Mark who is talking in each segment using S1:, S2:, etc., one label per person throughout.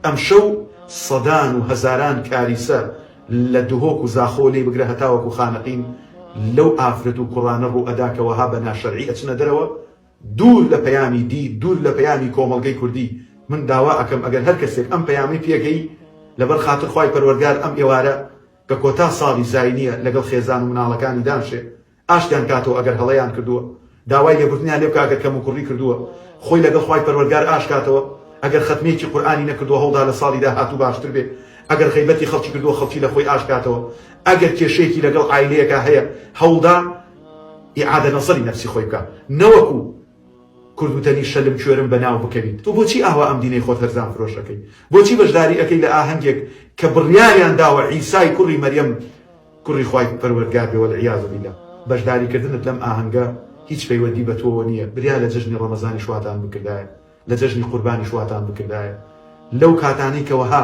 S1: ئەم شەو سەدان و هەزاران کاریسە لە دهۆک و زاخۆ لێ بگرە هەتاوەکو خانەقین لەو ئافرەت و کوڕانە ڕوو ئەداکەوەها بە ناشەرعی ئەچنە دەرەوە دوور لە پەیامی دی دوور لە پەیامی کۆمەڵگەی کوردی. من داوا ئەکەم ئەگەر هەر کەسێک ئەم پەیامی پێگەی لەبەر خاتر خوای پەروەردگار ئەم ئێوارە کە کۆتا ساڵی زاینیە لەگەڵ خێزان و مناڵەکانی دانشێ ئاشتیان کاتەوە ئەگەر هەڵەیان کردووە داوای لێبوردنیان لێ بکە ئەگەر کەم و کوڕی کردووە خۆی لەگەڵ خوای پەروەردگار ئاش کاتەوە ئەگەر ختمێکی قورئانی نەکردووە هەوڵدا لە ساڵی داهاتوو باشتر بێ ئەگەر غیبەتی خەڵکی کردووە خەڵکی لە خۆی ئاش کاتەوە ئەگەر کێشەیەکی لەگەڵ عایلەیەکە هەیە هەوڵدا ئیعادە نەزەری نەفسی خۆی بکە نەوەکو کوردوتەنی شەلم کوێرم بەناو بکەویت. تۆ بۆچی ئاوا ئەم دینەی خۆت هەرزان فرۆشەکەی؟ بۆچی بەشداری ئەەکەی لە ئاهەنگێک کە بڕیاریان داوە عیسای کوڕی مەریەم کوڕی خوای پەروەردگار بێ وەالعیاذ بالله؟ بەشداریکردنت لەم ئاهەنگە هیچ پەیوەندی بە تۆوە نییە. بریا لە جەژنی ڕەمەزانی شواتان بکردایە، لە جەژنی قوربانی شواتان بکردایە، لەو کاتانەی کەوەها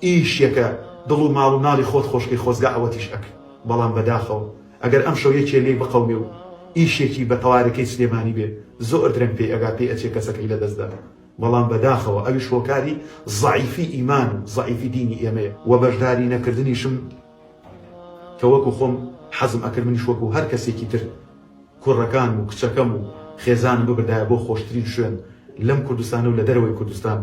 S1: ئیشێکە دڵ و ماڵ و ناڵی خۆت خۆشکی خۆزگا ئەوەتیش ئەکرد. بەڵام بەداخەوە ئەگەر ئەم شەو یەکێ لێی بقەومێ و ئیشێکی بە تەوارەکەی سلێمانی بێ زۆر درەنگ پێی ئەگا پێی ئەچێ کەسەکەی لە دەستدا. بەڵام بەداخەوە ئەویش هۆکاری زەعیفی ئیمان و زەعیفی دینی ئێمەیە و بەشداری نەکردنیشم کە وەکو خۆم حەزم ئەکرد منیش وەکو هەر کەسێکی تر کوڕەکان و کچەکەم و خێزانم ببردایە بۆ خۆشترین شوێن لەم کوردستان و لە دەرەوەی کوردستان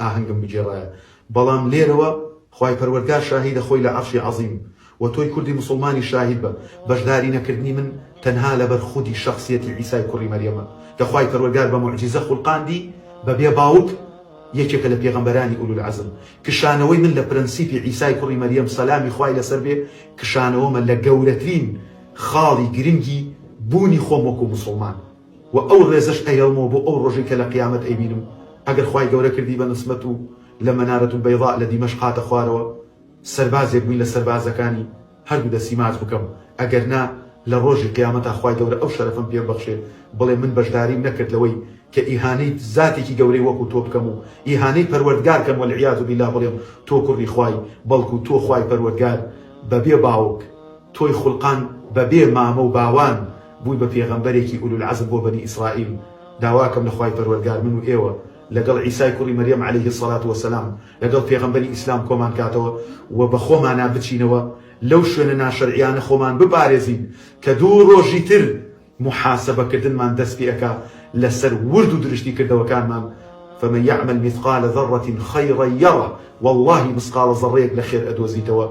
S1: ئاهەنگم بجێڕایە. بەڵام لێرەوە خوای پەروەردگار شاهیدە خۆی لە عەرشی عەظیم و تۆی کوردی مسلمانی شاهید بە بەشداری نەکردنی من تەنها لەبەر خودی شخصیەتی عیسای کوڕی مەریەمە کە خوای پەروەردگار بە موعجیزە خوڵقاندی بەبێ باوک یەکێکە لە پێغەمبەرانی ئولو العەزم. کشانەوەی من لە پرەنسیپی عیسای کوڕی مەریەم سەلامی خوای لەسەر بێ کشانەوەمە لە گەورەترین خاڵی گرنگی بوونی خۆم وەکو مسلمان و ئەو ڕێزەش ئەیەڵمەوە بۆ ئەو ڕۆژەی کە لە قیامەت ئەیبینم ئەگەر خوای گەورە کردی بە نسمەت و لە مەنارەت البەیضا لە دیمەشق هاتە خوارەوە سەربازێک بووین لە سەربازەکانی هەردوو دەستی ماچ بکەم ئەگەر نا لە ڕۆژی قیامەتە خوای گەورە ئەو شەرەفم پێ بەخشێ بڵێ من بەشداریم نەکرد لەوەی کە ئیهانەی زاتێکی گەورەی وەکو تۆ بکەم و ئیهانەی پەروەردگار کەم وەالعیاذ بالله بڵێم تۆ کوڕی خوای بەڵکو تۆ خوای پەروەردگار بەبێ باوک تۆی خوڵقان بەبێ مامە و باوان بووی بە پێغەمبەرێکی ئولو العەزم بۆ بەنی ئیسرائیل. داواکەم لە خوای پەروەردگار من و ئێوە لەگەڵ عیسای کوڕی مەریەم عەلەیه السەڵات وەسەلام لەگەڵ پێغەمبەری ئیسلام کۆمان کاتەوە و بە خۆمانە بچینەوە لەو شوێنە ناشەرعیانە خۆمان بپارێزین کە دوو ڕۆژی تر محاسبەکردنمان دەست پێ ئەکا لەسەر ورد و درشتی کردەوەکانمان. فمن يعمل مثقال ذرة خيرا يره والله مثقال ذرەیەک لە خێر ئەدۆزیتەوە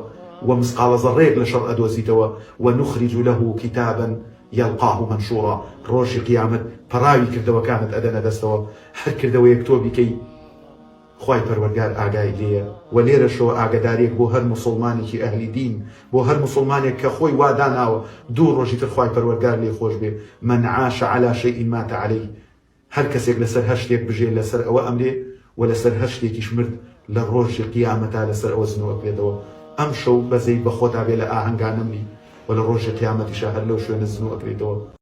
S1: ومثقال ذرەیەک لە شەڕ ئەدۆزیتەوە ونخرج له كتابا يلقاه منشورا. ڕۆژی قیامەت پەراوی کردەوەکانت ئەدەنە دەستەوە هەر کردەوەیەک تۆ بیکەی خوای پەروەردگار ئاگای لێیە و لێرەشەوە ئاگدارێک بۆ هەر مسلمانێکی ئەهلی دین بۆ هەر مسلمانێک کە خۆی واداناوە دوو ڕۆژی تر خوای پەروەردگار لێ خۆش بێ. من عاش على شيء مات عليه. هەر کەسێک لەسەر هەر شتێک بژێ لەسەر ئەوە ئەمرێ و لەسەر هەر شتێکیش مرد لە ڕۆژی قیامەتا لەسەر ئەوە زنەوە بێتەوە. ئەم شەو بەزەی بە خۆتا بێ لە ئاهەنگانەمنی و لە ڕۆژی قیامەتیشە هەر لەو شوێنە زنەوە ئەکرێتەوە.